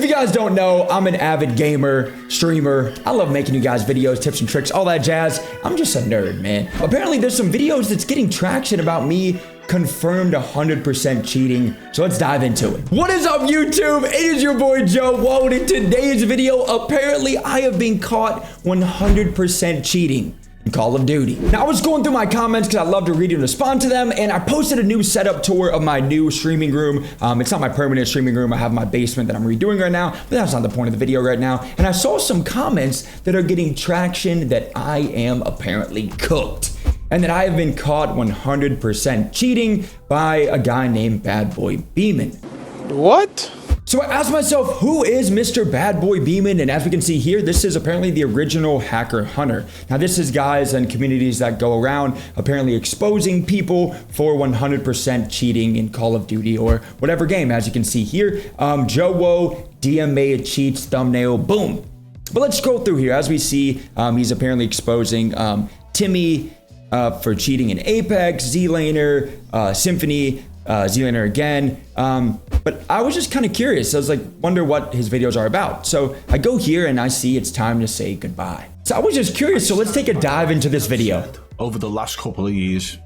If you guys don't know, I'm an avid gamer, streamer. I love making you guys videos, tips and tricks, all that jazz. I'm just a nerd, man. Apparently there's some videos that's getting traction about me confirmed 100% cheating. So let's dive into it. What is up, YouTube? It is your boy JoeWo, and in today's video, apparently I have been caught 100% cheating in Call of Duty. Now, I was going through my comments because I love to read and respond to them, and I posted a new setup tour of my new streaming room. It's not my permanent streaming room. I have my basement that I'm redoing right now, but that's not the point of the video right now. And I saw some comments that are getting traction that I am apparently cooked, and that I have been caught 100% cheating by a guy named Bad Boy Beeman. What? So I asked myself, who is Mr. Bad Boy Beeman? And as we can see here, this is apparently the original hacker hunter. Now, this is guys and communities that go around apparently exposing people for 100% cheating in Call of Duty or whatever game. As you can see here, JoeWo Dma Cheats thumbnail, boom. But let's scroll through here. As we see, he's apparently exposing Timmy for cheating in Apex, Z-Laner, Symphony, Z-Laner again. But I was just kind of curious. I was like, wonder what his videos are about. So I go here and I see it's time to say goodbye. So I was just curious. So let's take a dive into this video. Over the last couple of years,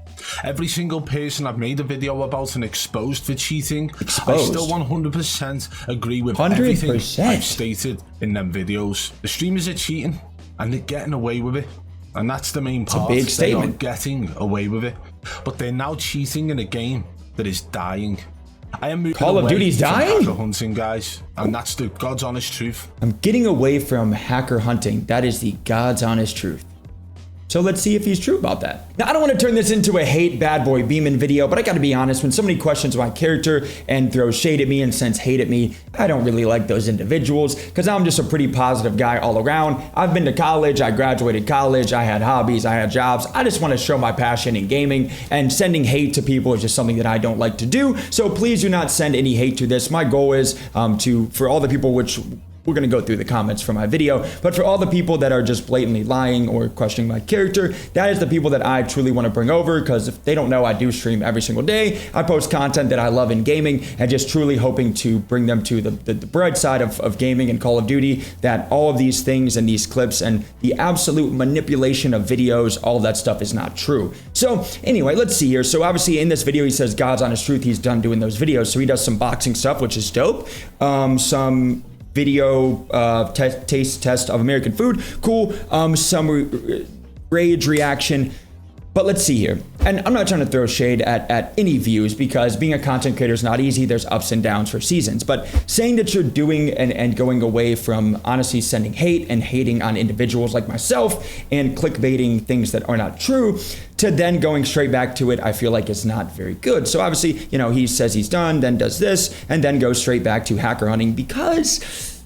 every single person I've made a video about and exposed for cheating, I still 100% agree with everything I've stated in them videos. The streamers are cheating and they're getting away with it. And that's the main part. It's a big statement. They are getting away with it. But they're now cheating in a game that is dying. I am moving Call of Duty's dying? Hacker hunting, guys, and that's the God's honest truth. I'm getting away from hacker hunting. That is the God's honest truth. So let's see if he's true about that. Now, I don't want to turn this into a hate Bad Boy Beeman video, but I got to be honest, when somebody questions my character and throws shade at me and sends hate at me, I don't really like those individuals because I'm just a pretty positive guy all around. I've been to college, I graduated college, I had hobbies, I had jobs. I just want to show my passion in gaming, and sending hate to people is just something that I don't like to do. So please do not send any hate to this. My goal is for all the people which we're going to go through the comments for my video, but for all the people that are just blatantly lying or questioning my character, that is the people that I truly want to bring over, because if they don't know, I do stream every single day. I post content that I love in gaming, and just truly hoping to bring them to the bright side of gaming and Call of Duty, that all of these things and these clips and the absolute manipulation of videos, all of that stuff is not true. So anyway, let's see here. So obviously in this video, he says God's honest truth. He's done doing those videos. So he does some boxing stuff, which is dope. Some video taste test of American food, cool. Some rage reaction. But let's see here. And I'm not trying to throw shade at any views, because being a content creator is not easy. There's ups and downs for seasons. But saying that you're doing and going away from honestly sending hate and hating on individuals like myself and clickbaiting things that are not true, to then going straight back to it, I feel like it's not very good. So obviously, you know, he says he's done, then does this, and then goes straight back to hacker hunting because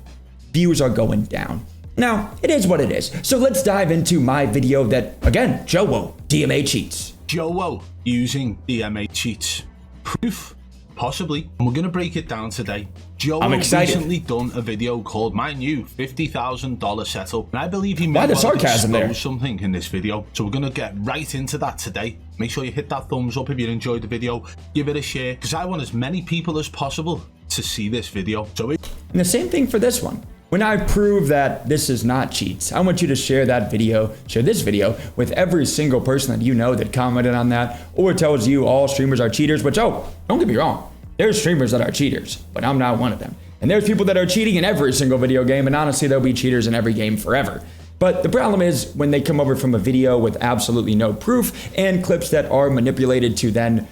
views are going down. Now, it is what it is. So let's dive into my video that, again, JoeWo Dma Cheats. JoeWo using Dma Cheats. Proof? Possibly. And we're going to break it down today. JoeWo recently done a video called My New $50,000 Setup. And I believe he might expose something in this video. So we're going to get right into that today. Make sure you hit that thumbs up if you enjoyed the video. Give it a share, because I want as many people as possible to see this video. And the same thing for this one. When I prove that this is not cheats, I want you to share that video, share this video with every single person that you know that commented on that or tells you all streamers are cheaters, which, oh, don't get me wrong. There's streamers that are cheaters, but I'm not one of them. And there's people that are cheating in every single video game, and honestly, there'll be cheaters in every game forever. But the problem is when they come over from a video with absolutely no proof and clips that are manipulated to then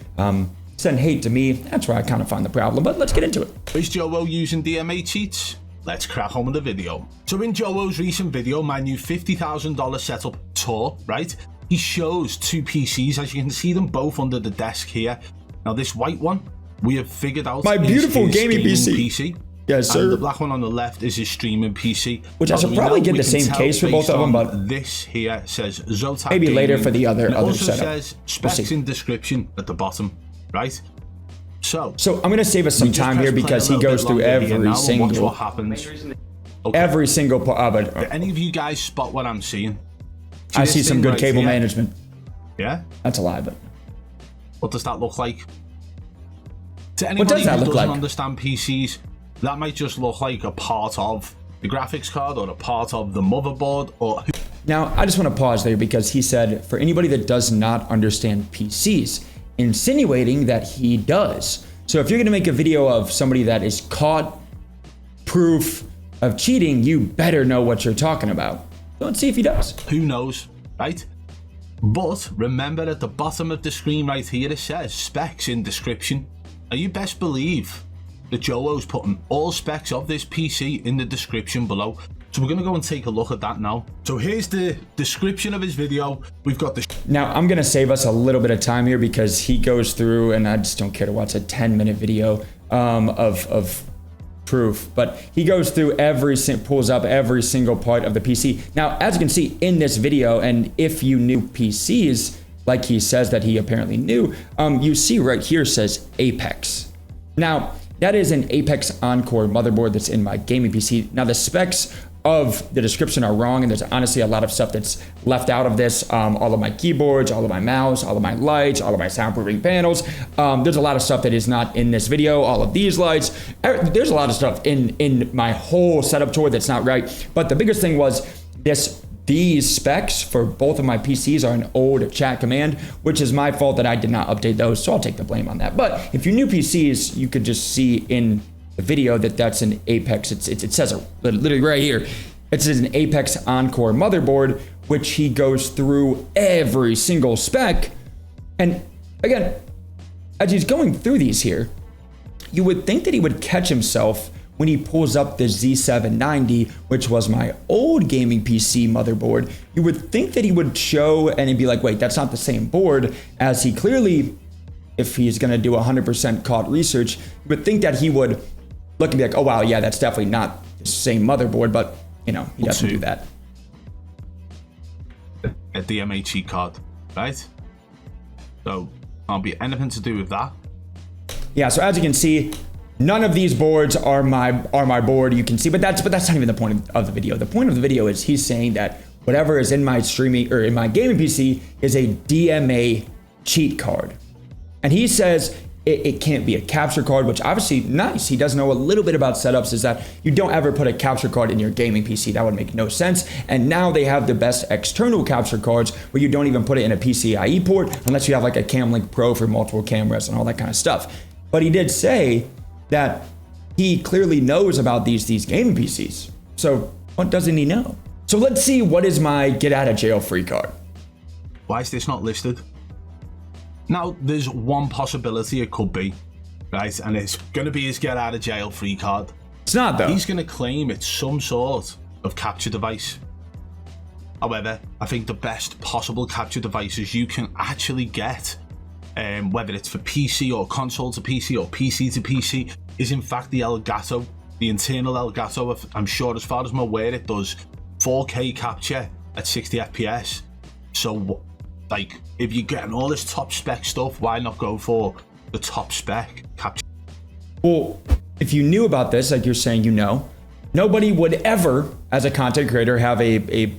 send hate to me, that's where I kind of find the problem. But let's get into it. Is JoeWo using Dma Cheats? Let's crack on with the video. So in JoeWo's recent video, My New $50,000 Setup tour, right? He shows two PCs, as you can see them both under the desk here. Now this white one, we have figured out my beautiful gaming PC. Yes, sir. And the black one on the left is his streaming PC. Which I should probably get the same case for both of them, but this here says Zotac maybe later for the other setup. Says specs in description at the bottom, right? So I'm gonna save us some time here because he goes through every single what happens. Every single part of it. Do any of you guys spot what I'm seeing? I see some good cable management. Yeah? That's a lie, but what does that look like? To anybody who doesn't understand PCs, That might just look like a part of the graphics card or a part of the motherboard or... Now, I just want to pause there because he said, for anybody that does not understand PCs, insinuating that he does. So if you're going to make a video of somebody that is caught proof of cheating, you better know what you're talking about. So let's see if he does. Who knows, right? But remember at the bottom of the screen right here, it says specs in description. Now you best believe that JoeWo's putting all specs of this PC in the description below. So we're going to go and take a look at that now. So here's the description of his video. We've got the... Now I'm going to save us a little bit of time here because he goes through, and I just don't care to watch a 10-minute video of proof, but he goes through pulls up every single part of the PC. Now, as you can see in this video, and if you knew PCs, like he says that he apparently knew, you see right here says Apex. Now, that is an Apex Encore motherboard that's in my gaming PC. Now, the specs of the description are wrong, and there's honestly a lot of stuff that's left out of this. All of my keyboards, all of my mouse, all of my lights, all of my soundproofing panels. There's a lot of stuff that is not in this video. All of these lights. There's a lot of stuff in my whole setup tour that's not right. But the biggest thing was these specs for both of my PCs are an old chat command, which is my fault that I did not update those, so I'll take the blame on that. But if you knew PCs, you could just see in the video that's an Apex. It says it literally right here. It says an Apex Encore motherboard, which he goes through every single spec. And again, as he's going through these here, you would think that he would catch himself when he pulls up the Z790, which was my old gaming PC motherboard. You would think that he would show and he'd be like, wait, that's not the same board, as he clearly, if he's gonna do 100% caught research, you would think that he would look and be like, oh wow, yeah, that's definitely not the same motherboard, but you know, he doesn't do that. A DMA cheat card, right? So can't be anything to do with that. Yeah, so as you can see, none of these boards are my board. You can see, but that's not even the point of the video. The point of the video is he's saying that whatever is in my streaming or in my gaming PC is a DMA cheat card, and he says it can't be a capture card, which obviously nice. He does know a little bit about setups, is that you don't ever put a capture card in your gaming PC. That would make no sense. And now they have the best external capture cards where you don't even put it in a PCIe port unless you have like a Camlink Pro for multiple cameras and all that kind of stuff. But he did say that he clearly knows about these gaming PCs. So what doesn't he know? So let's see, what is my get out of jail free card? Why is this not listed? Now, there's one possibility it could be, right? And it's going to be his get out of jail free card. It's not though. He's going to claim it's some sort of capture device. However, I think the best possible capture devices you can actually get, whether it's for PC or console to PC or PC to PC, is in fact the Elgato, the internal Elgato. I'm sure, as far as I'm aware, it does 4K capture at 60 FPS. So, like, if you're getting all this top spec stuff, why not go for the top spec capture? Well, if you knew about this, like you're saying, you know, nobody would ever, as a content creator, have a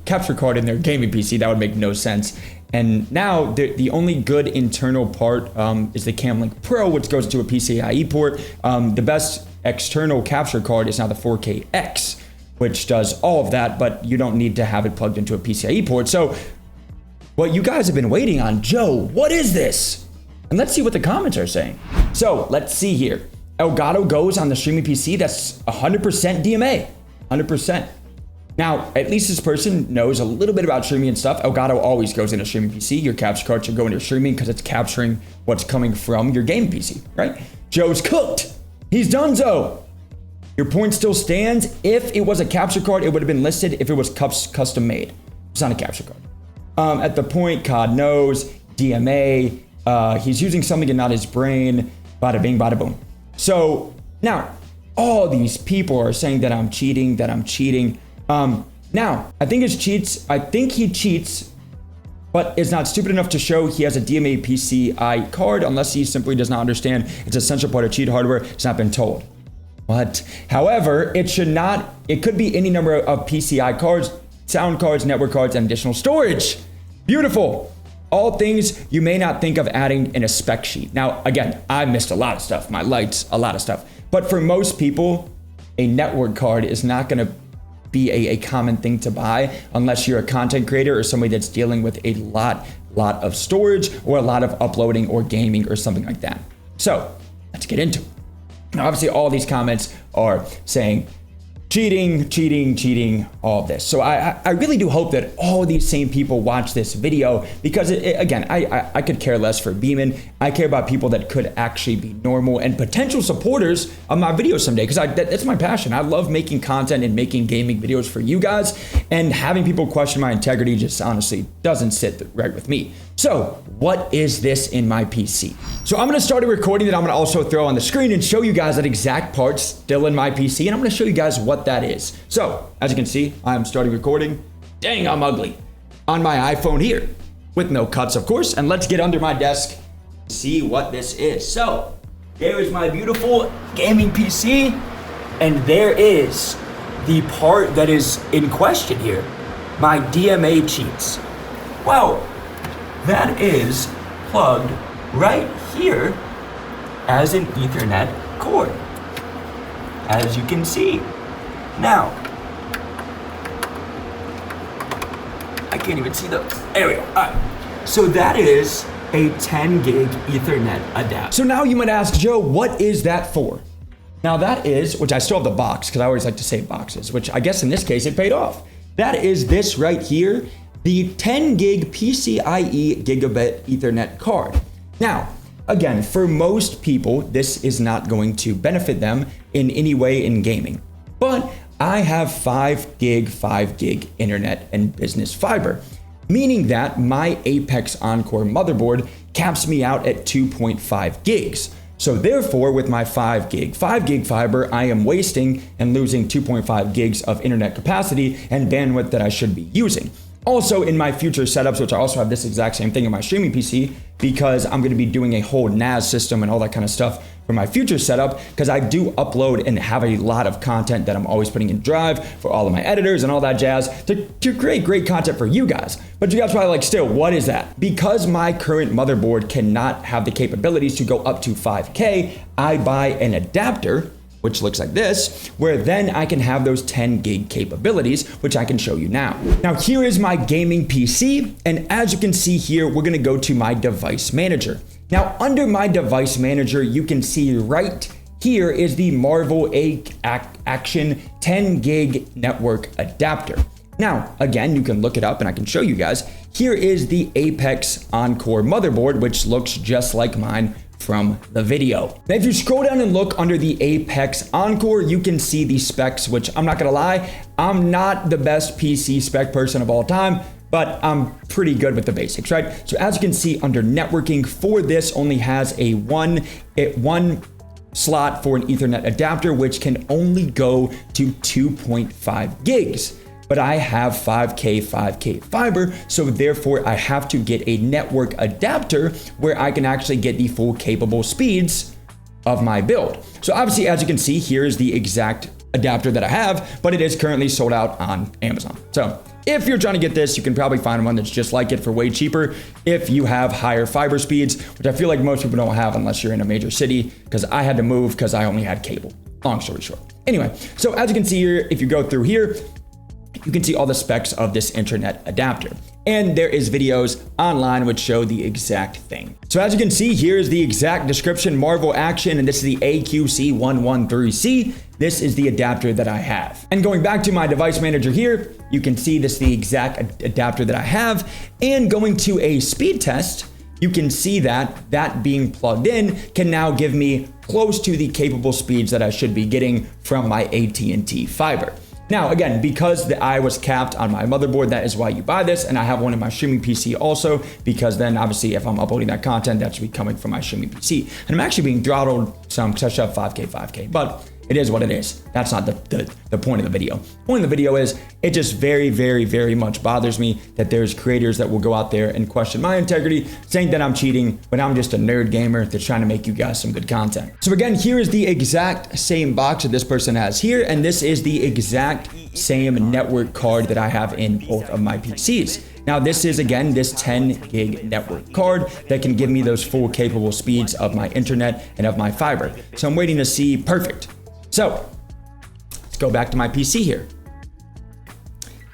capture card in their gaming PC. That would make no sense. And now the only good internal part is the Camlink Pro, which goes to a PCIe port. The best external capture card is now the 4KX, which does all of that, but you don't need to have it plugged into a PCIe port. So what you guys have been waiting on, Joe, what is this? And let's see what the comments are saying. So let's see here. Elgato goes on the streaming PC. That's 100% DMA, 100%. Now, at least this person knows a little bit about streaming and stuff. Elgato always goes in a streaming PC. Your capture card should go into streaming because it's capturing what's coming from your game PC, right? Joe's cooked. He's donezo. Your point still stands. If it was a capture card, it would have been listed if it was custom made. It's not a capture card. At the point, COD knows, DMA, he's using something and not his brain, bada bing, bada boom. So now, all these people are saying that I'm cheating, now, I think he cheats, but is not stupid enough to show he has a DMA PCI card unless he simply does not understand it's essential part of cheat hardware. It's not been told. What? However, it could be any number of PCI cards, sound cards, network cards, and additional storage. Beautiful. All things you may not think of adding in a spec sheet. Now, again, I missed a lot of stuff. My lights, a lot of stuff. But for most people, a network card is not going to be a common thing to buy unless you're a content creator or somebody that's dealing with a lot of storage or a lot of uploading or gaming or something like that. So let's get into it. Now, obviously, all these comments are saying cheating, all of this. So I really do hope that all these same people watch this video, because again, I could care less for Beeman. I care about people that could actually be normal and potential supporters of my videos someday, because that's my passion. I love making content and making gaming videos for you guys, and having people question my integrity just honestly doesn't sit right with me. So what is this in my PC? So I'm gonna start a recording that I'm gonna also throw on the screen and show you guys that exact part still in my PC, and I'm gonna show you guys what that is. So as you can see, I'm starting recording. Dang, I'm ugly. On my iPhone here, with no cuts of course, and let's get under my desk, see what this is. So there is my beautiful gaming PC, and there is the part that is in question here, my DMA cheats. Wow. That is plugged right here as an Ethernet cord, as you can see. Now, I can't even see there we go. All right. So that is a 10 gig Ethernet adapter. So now you might ask, Joe, what is that for? Now that is, which I still have the box, because I always like to save boxes, which I guess in this case it paid off. That is this right here, the 10 gig PCIe gigabit Ethernet card. Now, again, for most people, this is not going to benefit them in any way in gaming, but I have 5 gig internet and business fiber, meaning that my Apex Encore motherboard caps me out at 2.5 gigs. So therefore, with my 5 gig fiber, I am wasting and losing 2.5 gigs of internet capacity and bandwidth that I should be using. Also, in my future setups, which I also have this exact same thing in my streaming PC, because I'm going to be doing a whole NAS system and all that kind of stuff for my future setup, because I do upload and have a lot of content that I'm always putting in Drive for all of my editors and all that jazz to create great content for you guys. But you guys probably like, still, what is that? Because my current motherboard cannot have the capabilities to go up to 5K, I buy an adapter, which looks like this, where then I can have those 10 gig capabilities, which I can show you now. Now here is my gaming PC, and as you can see here, we're gonna go to my device manager. Now under my device manager, you can see right here is the Marvel Action 10 gig network adapter. Now, again, you can look it up and I can show you guys. Here is the Apex Encore motherboard, which looks just like mine from the video. Now, if you scroll down and look under the Apex Encore, you can see the specs, which I'm not gonna lie, I'm not the best PC spec person of all time, but I'm pretty good with the basics, right? So as you can see under networking, for this only has a one slot for an Ethernet adapter, which can only go to 2.5 gigs. But I have 5K fiber, so therefore I have to get a network adapter where I can actually get the full capable speeds of my build. So obviously, as you can see, here's the exact adapter that I have, but it is currently sold out on Amazon. So if you're trying to get this, you can probably find one that's just like it for way cheaper if you have higher fiber speeds, which I feel like most people don't have unless you're in a major city, because I had to move because I only had cable. Long story short. Anyway, so as you can see here, if you go through here, you can see all the specs of this internet adapter. And there is videos online which show the exact thing. So as you can see, here's the exact description, Marvel Action, and this is the AQC113C. This is the adapter that I have. And going back to my device manager here, you can see this is the exact adapter that I have. And going to a speed test, you can see that that being plugged in can now give me close to the capable speeds that I should be getting from my AT&T fiber. Now, again, because I was capped on my motherboard, that is why you buy this. And I have one in my streaming PC also, because then obviously if I'm uploading that content, that should be coming from my streaming PC. And I'm actually being throttled some because I should have 5K, but it is what it is. That's not the point of the video. The point of the video is it just very much bothers me that there's creators that will go out there and question my integrity, saying that I'm cheating, but I'm just a nerd gamer that's trying to make you guys some good content. So again, here is the exact same box that this person has here, and this is the exact same network card that I have in both of my PCs. Now this is, again, this 10 gig network card that can give me those full capable speeds of my internet and of my fiber. So I'm waiting to see, perfect. So let's go back to my PC here.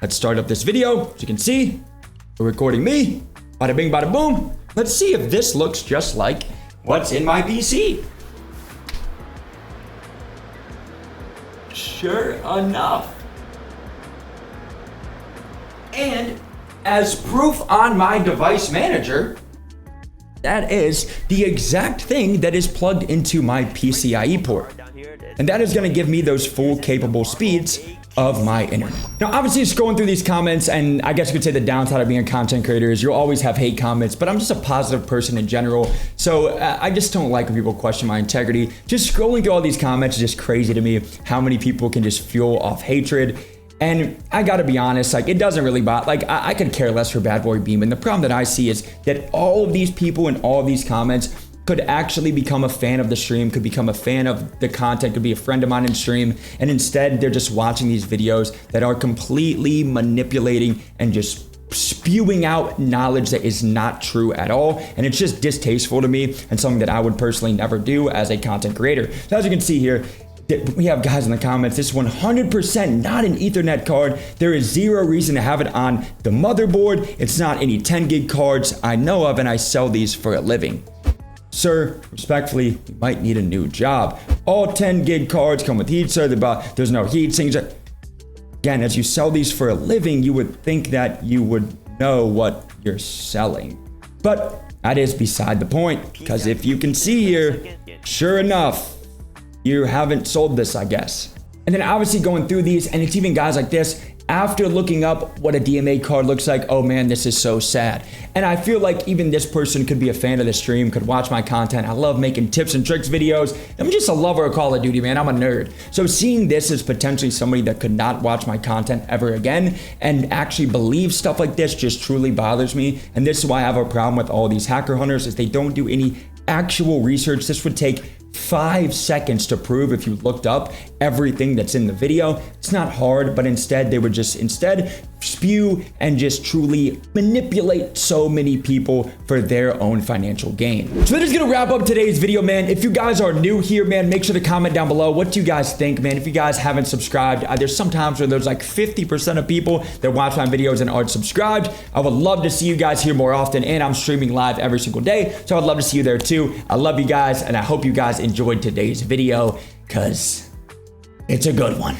Let's start up this video. As you can see, we're recording me. Bada bing, bada boom. Let's see if this looks just like what's in my PC. Sure enough. And as proof on my device manager, that is the exact thing that is plugged into my PCIe port. And that is going to give me those full capable speeds of my internet. Now, obviously, scrolling through these comments, and I guess you could say the downside of being a content creator is you'll always have hate comments, but I'm just a positive person in general. So I just don't like when people question my integrity. Just scrolling through all these comments is just crazy to me how many people can just fuel off hatred. And I gotta be honest, like, it doesn't really bother, like, I could care less for Bad Boy Beam. And the problem that I see is that all of these people in all of these comments could actually become a fan of the stream, could become a fan of the content, could be a friend of mine in stream, and instead they're just watching these videos that are completely manipulating and just spewing out knowledge that is not true at all. And it's just distasteful to me and something that I would personally never do as a content creator. So as you can see here, we have guys in the comments, this is 100% not an Ethernet card. There is zero reason to have it on the motherboard. It's not any 10 gig cards I know of, and I sell these for a living. Sir, respectfully, you might need a new job. All 10 gig cards come with heat, sir. There's no heat sinks. Again, as you sell these for a living, you would think that you would know what you're selling. But that is beside the point, because if you can see here, sure enough, you haven't sold this, I guess. And then obviously going through these, and it's even guys like this, after looking up what a DMA card looks like, oh man, this is so sad. And I feel like even this person could be a fan of the stream, could watch my content. I love making tips and tricks videos. I'm just a lover of Call of Duty, man. I'm a nerd. So seeing this as potentially somebody that could not watch my content ever again and actually believe stuff like this just truly bothers me. And this is why I have a problem with all these hacker hunters, is they don't do any actual research. This would take 5 seconds to prove if you looked up everything that's in the video. It's not hard, but instead they would just spew and just truly manipulate so many people for their own financial gain. So that is gonna wrap up today's video, man. If you guys are new here, man, make sure to comment down below. What do you guys think, man? If you guys haven't subscribed, there's some times where there's like 50% of people that watch my videos and aren't subscribed. I would love to see you guys here more often, and I'm streaming live every single day, so I'd love to see you there too. I love you guys, and I hope you guys enjoyed today's video, because it's a good one.